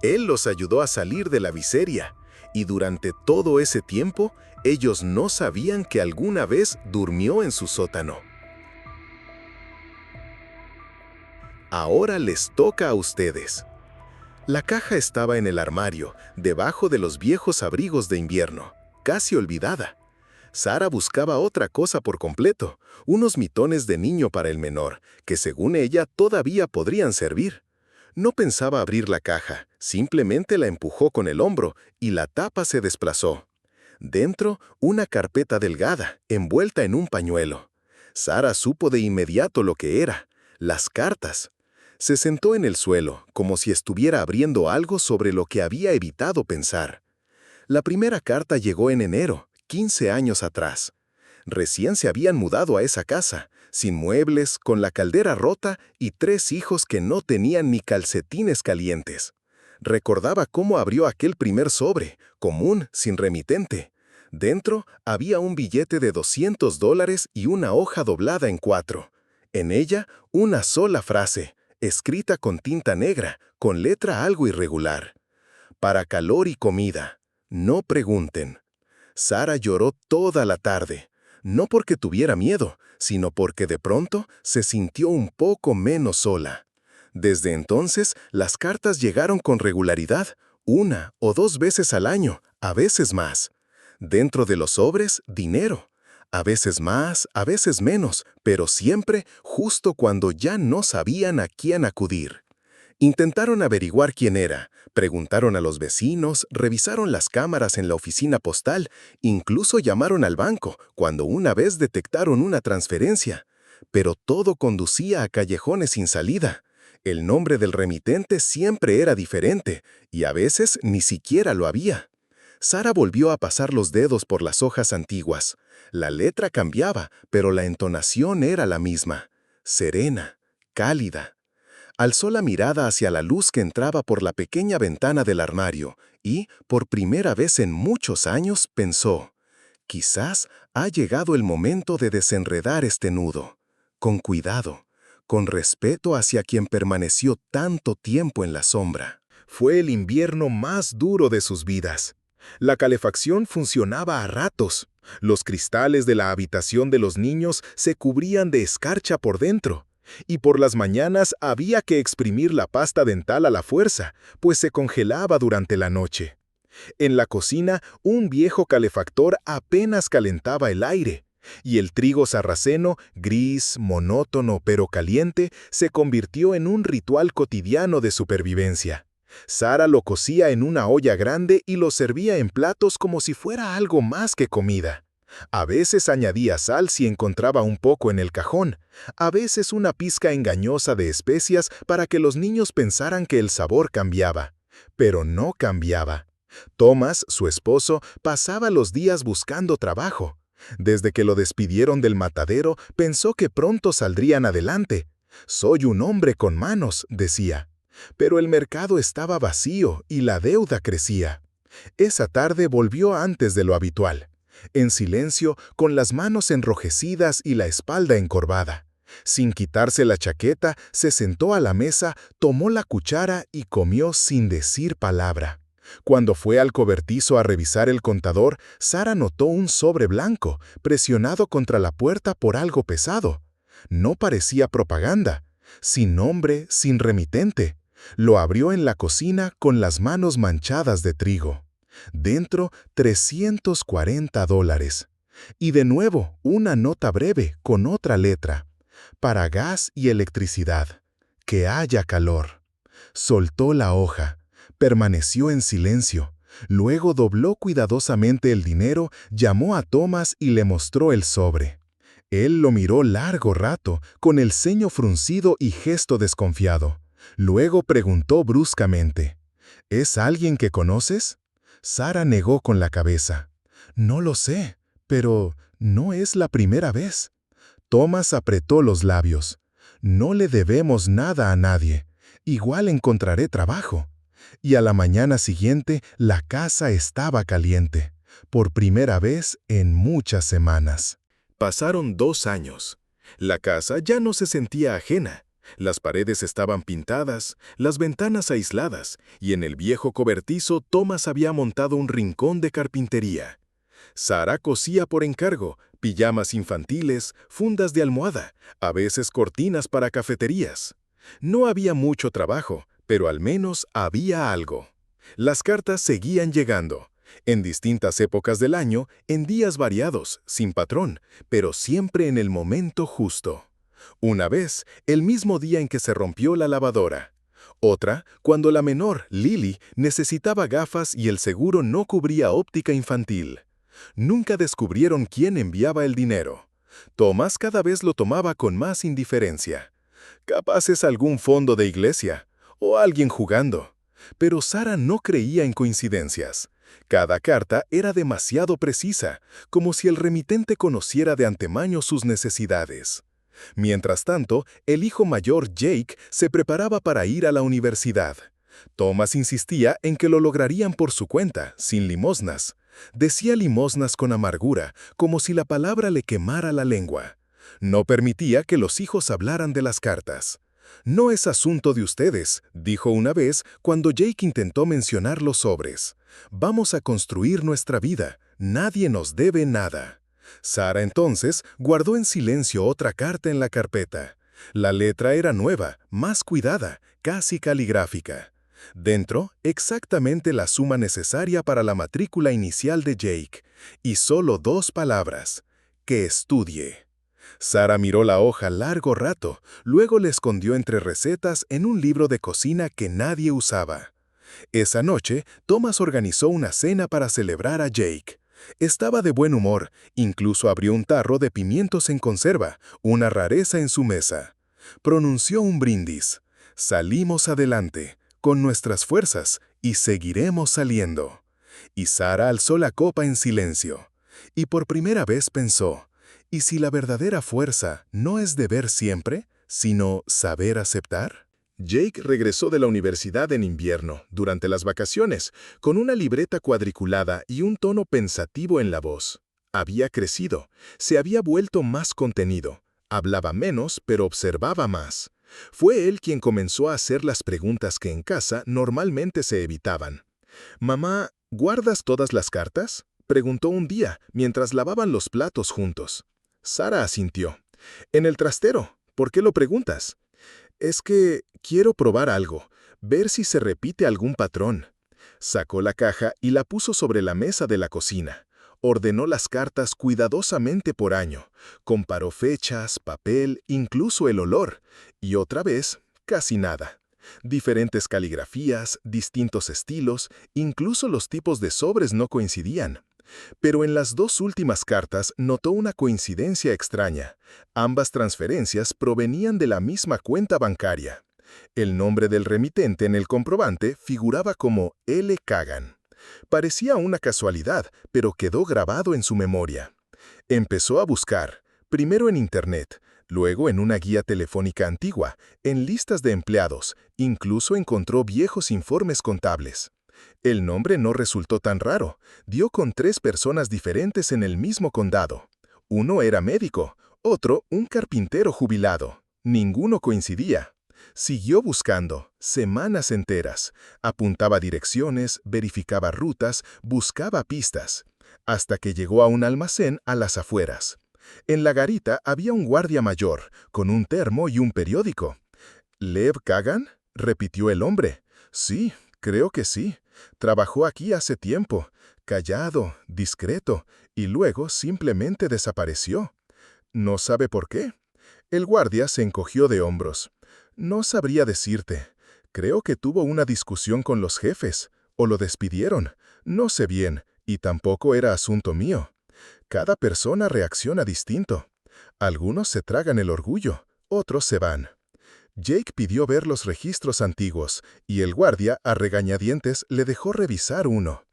Él los ayudó a salir de la miseria, y durante todo ese tiempo, ellos no sabían que alguna vez durmió en su sótano. Ahora les toca a ustedes. La caja estaba en el armario, debajo de los viejos abrigos de invierno, casi olvidada. Sara buscaba otra cosa por completo, unos mitones de niño para el menor, que según ella todavía podrían servir. No pensaba abrir la caja, simplemente la empujó con el hombro y la tapa se desplazó. Dentro, una carpeta delgada, envuelta en un pañuelo. Sara supo de inmediato lo que era: las cartas. Se sentó en el suelo, como si estuviera abriendo algo sobre lo que había evitado pensar. La primera carta llegó en enero, 15 años atrás. Recién se habían mudado a esa casa, sin muebles, con la caldera rota y 3 hijos que no tenían ni calcetines calientes. Recordaba cómo abrió aquel primer sobre, común, sin remitente. Dentro había un billete de $200 y una hoja doblada en 4. En ella, una sola frase, escrita con tinta negra, con letra algo irregular. Para calor y comida, no pregunten. Sara lloró toda la tarde, no porque tuviera miedo, sino porque de pronto se sintió un poco menos sola. Desde entonces, las cartas llegaron con regularidad, 1 o 2 veces al año, a veces más. Dentro de los sobres, dinero. A veces más, a veces menos, pero siempre justo cuando ya no sabían a quién acudir. Intentaron averiguar quién era, preguntaron a los vecinos, revisaron las cámaras en la oficina postal, incluso llamaron al banco cuando una vez detectaron una transferencia. Pero todo conducía a callejones sin salida. El nombre del remitente siempre era diferente, y a veces ni siquiera lo había. Sara volvió a pasar los dedos por las hojas antiguas. La letra cambiaba, pero la entonación era la misma. Serena, cálida. Alzó la mirada hacia la luz que entraba por la pequeña ventana del armario y, por primera vez en muchos años, pensó: quizás ha llegado el momento de desenredar este nudo. Con cuidado, con respeto hacia quien permaneció tanto tiempo en la sombra. Fue el invierno más duro de sus vidas. La calefacción funcionaba a ratos. Los cristales de la habitación de los niños se cubrían de escarcha por dentro. Y por las mañanas había que exprimir la pasta dental a la fuerza, pues se congelaba durante la noche. En la cocina, un viejo calefactor apenas calentaba el aire, y el trigo sarraceno, gris, monótono pero caliente, se convirtió en un ritual cotidiano de supervivencia. Sara lo cocía en una olla grande y lo servía en platos como si fuera algo más que comida. A veces añadía sal si encontraba un poco en el cajón, a veces una pizca engañosa de especias para que los niños pensaran que el sabor cambiaba. Pero no cambiaba. Thomas, su esposo, pasaba los días buscando trabajo. Desde que lo despidieron del matadero, pensó que pronto saldrían adelante. «Soy un hombre con manos», decía. Pero el mercado estaba vacío y la deuda crecía. Esa tarde volvió antes de lo habitual. En silencio, con las manos enrojecidas y la espalda encorvada. Sin quitarse la chaqueta, se sentó a la mesa, tomó la cuchara y comió sin decir palabra. Cuando fue al cobertizo a revisar el contador, Sara notó un sobre blanco, presionado contra la puerta por algo pesado. No parecía propaganda. Sin nombre, sin remitente. Lo abrió en la cocina con las manos manchadas de trigo. Dentro, $340. Y de nuevo, una nota breve con otra letra. Para gas y electricidad. Que haya calor. Soltó la hoja. Permaneció en silencio. Luego dobló cuidadosamente el dinero, llamó a Thomas y le mostró el sobre. Él lo miró largo rato, con el ceño fruncido y gesto desconfiado. Luego preguntó bruscamente: «¿Es alguien que conoces?» Sara negó con la cabeza. «No lo sé, pero no es la primera vez». Thomas apretó los labios. «No le debemos nada a nadie. Igual encontraré trabajo». Y a la mañana siguiente, la casa estaba caliente. Por primera vez en muchas semanas. Pasaron 2 años. La casa ya no se sentía ajena. Las paredes estaban pintadas, las ventanas aisladas, y en el viejo cobertizo Thomas había montado un rincón de carpintería. Sara cosía por encargo, pijamas infantiles, fundas de almohada, a veces cortinas para cafeterías. No había mucho trabajo, pero al menos había algo. Las cartas seguían llegando, en distintas épocas del año, en días variados, sin patrón, pero siempre en el momento justo. Una vez, el mismo día en que se rompió la lavadora. Otra, cuando la menor, Lily, necesitaba gafas y el seguro no cubría óptica infantil. Nunca descubrieron quién enviaba el dinero. Thomas cada vez lo tomaba con más indiferencia. Capaz es algún fondo de iglesia, o alguien jugando. Pero Sara no creía en coincidencias. Cada carta era demasiado precisa, como si el remitente conociera de antemano sus necesidades. Mientras tanto, el hijo mayor, Jake, se preparaba para ir a la universidad. Thomas insistía en que lo lograrían por su cuenta, sin limosnas. Decía limosnas con amargura, como si la palabra le quemara la lengua. No permitía que los hijos hablaran de las cartas. «No es asunto de ustedes», dijo una vez cuando Jake intentó mencionar los sobres. «Vamos a construir nuestra vida. Nadie nos debe nada». Sara entonces guardó en silencio otra carta en la carpeta. La letra era nueva, más cuidada, casi caligráfica. Dentro, exactamente la suma necesaria para la matrícula inicial de Jake. Y solo 2 palabras: que estudie. Sara miró la hoja largo rato, luego la escondió entre recetas en un libro de cocina que nadie usaba. Esa noche, Thomas organizó una cena para celebrar a Jake. Estaba de buen humor, incluso abrió un tarro de pimientos en conserva, una rareza en su mesa. Pronunció un brindis. «Salimos adelante, con nuestras fuerzas, y seguiremos saliendo». Y Sara alzó la copa en silencio. Y por primera vez pensó: ¿y si la verdadera fuerza no es deber siempre, sino saber aceptar? Jake regresó de la universidad en invierno, durante las vacaciones, con una libreta cuadriculada y un tono pensativo en la voz. Había crecido, se había vuelto más contenido, hablaba menos, pero observaba más. Fue él quien comenzó a hacer las preguntas que en casa normalmente se evitaban. «Mamá, ¿guardas todas las cartas?», preguntó un día, mientras lavaban los platos juntos. Sara asintió. «En el trastero. ¿Por qué lo preguntas?» «Es que quiero probar algo, ver si se repite algún patrón». Sacó la caja y la puso sobre la mesa de la cocina. Ordenó las cartas cuidadosamente por año. Comparó fechas, papel, incluso el olor. Y otra vez, casi nada. Diferentes caligrafías, distintos estilos, incluso los tipos de sobres no coincidían. Pero en las 2 últimas cartas notó una coincidencia extraña. Ambas transferencias provenían de la misma cuenta bancaria. El nombre del remitente en el comprobante figuraba como L. Kagan. Parecía una casualidad, pero quedó grabado en su memoria. Empezó a buscar, primero en Internet, luego en una guía telefónica antigua, en listas de empleados, incluso encontró viejos informes contables. El nombre no resultó tan raro. Dio con 3 personas diferentes en el mismo condado. Uno era médico, otro un carpintero jubilado. Ninguno coincidía. Siguió buscando, semanas enteras. Apuntaba direcciones, verificaba rutas, buscaba pistas, hasta que llegó a un almacén a las afueras. En la garita había un guardia mayor, con un termo y un periódico. «¿Lev Kagan?», repitió el hombre. «Sí, creo que sí. Trabajó aquí hace tiempo, callado, discreto, y luego simplemente desapareció. ¿No sabe por qué?». El guardia se encogió de hombros. «No sabría decirte. Creo que tuvo una discusión con los jefes, o lo despidieron. No sé bien, y tampoco era asunto mío. Cada persona reacciona distinto. Algunos se tragan el orgullo, otros se van». Jake pidió ver los registros antiguos, y el guardia, a regañadientes, le dejó revisar uno.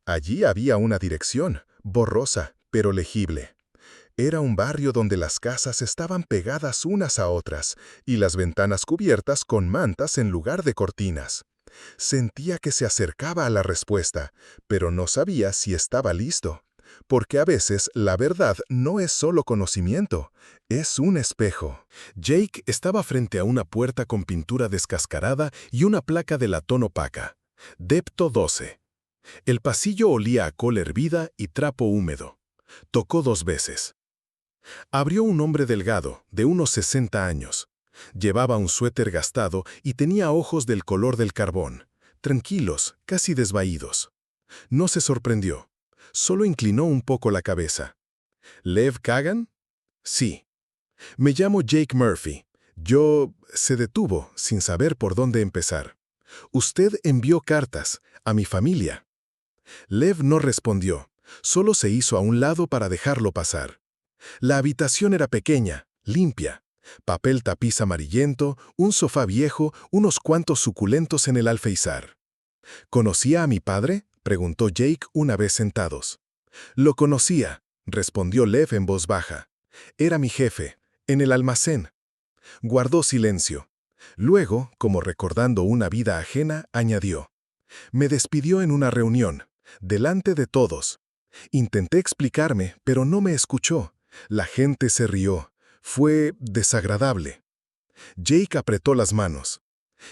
Allí había una dirección, borrosa, pero legible. Era un barrio donde las casas estaban pegadas unas a otras, y las ventanas cubiertas con mantas en lugar de cortinas. Sentía que se acercaba a la respuesta, pero no sabía si estaba listo. Porque a veces la verdad no es solo conocimiento, es un espejo. Jake estaba frente a una puerta con pintura descascarada y una placa de latón opaca. Depto 12. El pasillo olía a col hervida y trapo húmedo. Tocó 2 veces. Abrió un hombre delgado, de unos 60 años. Llevaba un suéter gastado y tenía ojos del color del carbón, tranquilos, casi desvaídos. No se sorprendió. Solo inclinó un poco la cabeza. ¿Lev Kagan? Sí. Me llamo Jake Murphy. Yo... Se detuvo, sin saber por dónde empezar. Usted envió cartas a mi familia. Lev no respondió. Solo se hizo a un lado para dejarlo pasar. La habitación era pequeña, limpia. Papel tapiz amarillento, un sofá viejo, unos cuantos suculentos en el alféizar. ¿Conocía a mi padre?, preguntó Jake una vez sentados. Lo conocía, respondió Lev en voz baja. Era mi jefe, en el almacén. Guardó silencio. Luego, como recordando una vida ajena, añadió. Me despidió en una reunión, delante de todos. Intenté explicarme, pero no me escuchó. La gente se rió. Fue desagradable. Jake apretó las manos.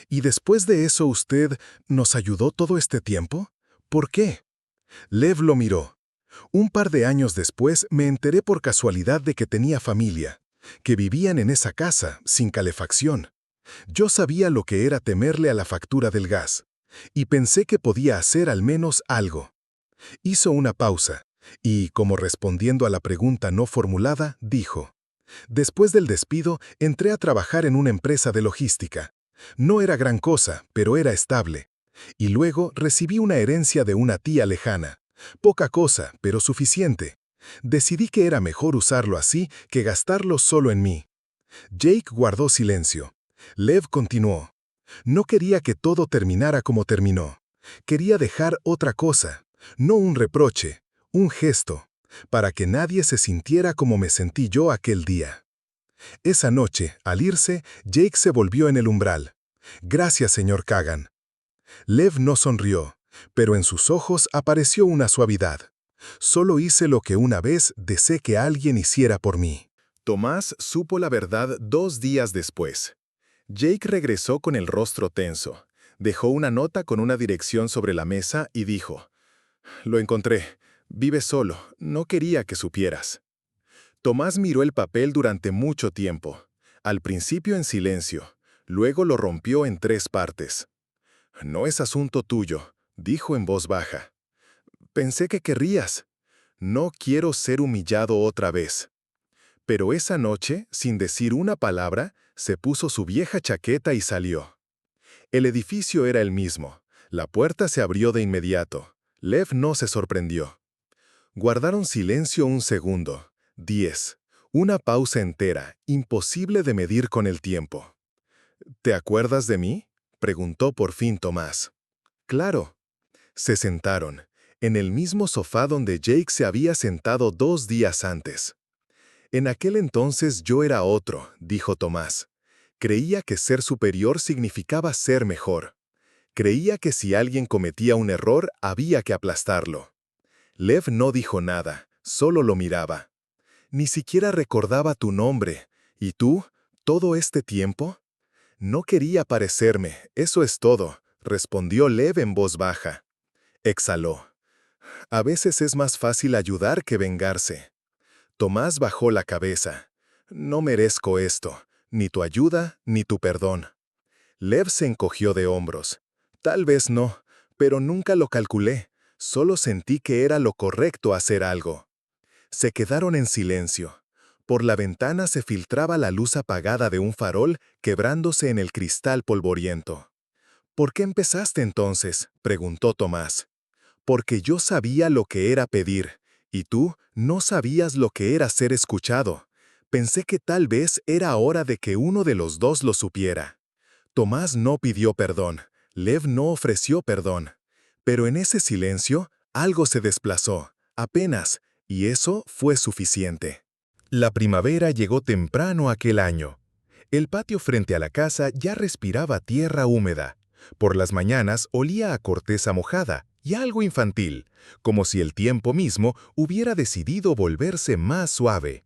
¿Y después de eso usted nos ayudó todo este tiempo? ¿Por qué? Lev lo miró. Un par de años después me enteré por casualidad de que tenía familia, que vivían en esa casa, sin calefacción. Yo sabía lo que era temerle a la factura del gas, y pensé que podía hacer al menos algo. Hizo una pausa, y, como respondiendo a la pregunta no formulada, dijo: Después del despido, entré a trabajar en una empresa de logística. No era gran cosa, pero era estable. Y luego recibí una herencia de una tía lejana. Poca cosa, pero suficiente. Decidí que era mejor usarlo así que gastarlo solo en mí. Jake guardó silencio. Lev continuó. No quería que todo terminara como terminó. Quería dejar otra cosa, no un reproche, un gesto, para que nadie se sintiera como me sentí yo aquel día. Esa noche, al irse, Jake se volvió en el umbral. Gracias, señor Kagan. Lev no sonrió, pero en sus ojos apareció una suavidad. Solo hice lo que una vez deseé que alguien hiciera por mí. Tomás supo la verdad 2 días después. Jake regresó con el rostro tenso. Dejó una nota con una dirección sobre la mesa y dijo: Lo encontré. Vive solo. No quería que supieras. Tomás miró el papel durante mucho tiempo. Al principio en silencio. Luego lo rompió en 3 partes. No es asunto tuyo, dijo en voz baja. Pensé que querrías. No quiero ser humillado otra vez. Pero esa noche, sin decir una palabra, se puso su vieja chaqueta y salió. El edificio era el mismo. La puerta se abrió de inmediato. Lev no se sorprendió. Guardaron silencio un segundo. 10. Una pausa entera, imposible de medir con el tiempo. ¿Te acuerdas de mí?, preguntó por fin Tomás. Claro. Se sentaron, en el mismo sofá donde Jake se había sentado 2 días antes. En aquel entonces yo era otro, dijo Tomás. Creía que ser superior significaba ser mejor. Creía que si alguien cometía un error, había que aplastarlo. Lev no dijo nada, solo lo miraba. Ni siquiera recordaba tu nombre. ¿Y tú? ¿Todo este tiempo? No quería parecerme, eso es todo, respondió Lev en voz baja. Exhaló. A veces es más fácil ayudar que vengarse. Tomás bajó la cabeza. No merezco esto, ni tu ayuda, ni tu perdón. Lev se encogió de hombros. Tal vez no, pero nunca lo calculé. Solo sentí que era lo correcto hacer algo. Se quedaron en silencio. Por la ventana se filtraba la luz apagada de un farol quebrándose en el cristal polvoriento. ¿Por qué empezaste entonces?, preguntó Tomás. Porque yo sabía lo que era pedir, y tú no sabías lo que era ser escuchado. Pensé que tal vez era hora de que uno de los dos lo supiera. Tomás no pidió perdón, Lev no ofreció perdón. Pero en ese silencio, algo se desplazó, apenas, y eso fue suficiente. La primavera llegó temprano aquel año. El patio frente a la casa ya respiraba tierra húmeda. Por las mañanas olía a corteza mojada y algo infantil, como si el tiempo mismo hubiera decidido volverse más suave.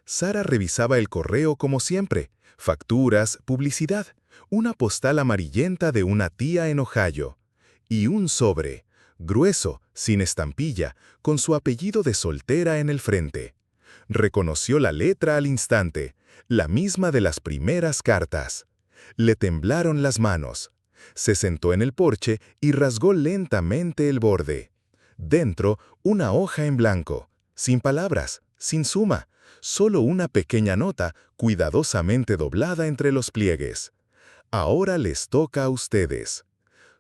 Sara revisaba el correo como siempre, facturas, publicidad, una postal amarillenta de una tía en Ohio, y un sobre, grueso, sin estampilla, con su apellido de soltera en el frente. Reconoció la letra al instante, la misma de las primeras cartas. Le temblaron las manos. Se sentó en el porche y rasgó lentamente el borde. Dentro, una hoja en blanco, sin palabras, sin suma, solo una pequeña nota cuidadosamente doblada entre los pliegues. Ahora les toca a ustedes.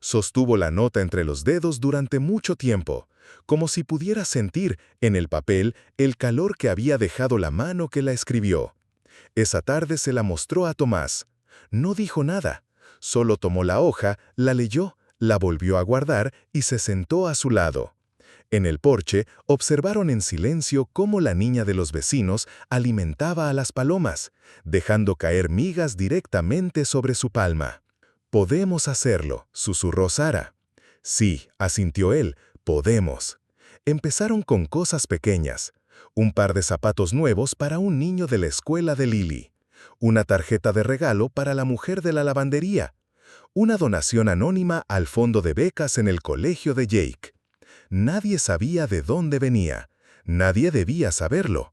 Sostuvo la nota entre los dedos durante mucho tiempo, como si pudiera sentir en el papel el calor que había dejado la mano que la escribió. Esa tarde se la mostró a Tomás. No dijo nada, solo tomó la hoja, la leyó, la volvió a guardar y se sentó a su lado. En el porche observaron en silencio cómo la niña de los vecinos alimentaba a las palomas, dejando caer migas directamente sobre su palma. «Podemos hacerlo», susurró Sara. «Sí», asintió él, «podemos». Empezaron con cosas pequeñas. Un par de zapatos nuevos para un niño de la escuela de Lily. Una tarjeta de regalo para la mujer de la lavandería. Una donación anónima al fondo de becas en el colegio de Jake. Nadie sabía de dónde venía. Nadie debía saberlo.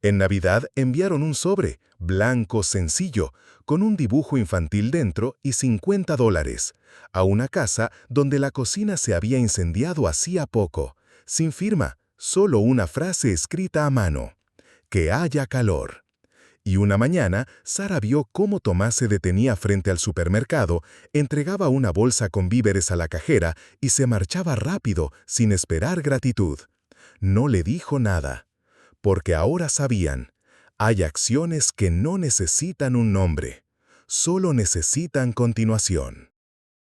En Navidad enviaron un sobre, blanco, sencillo, con un dibujo infantil dentro y $50, a una casa donde la cocina se había incendiado hacía poco, sin firma, solo una frase escrita a mano: «Que haya calor». Y una mañana, Sara vio cómo Tomás se detenía frente al supermercado, entregaba una bolsa con víveres a la cajera y se marchaba rápido, sin esperar gratitud. No le dijo nada. Porque ahora sabían, hay acciones que no necesitan un nombre, solo necesitan continuación.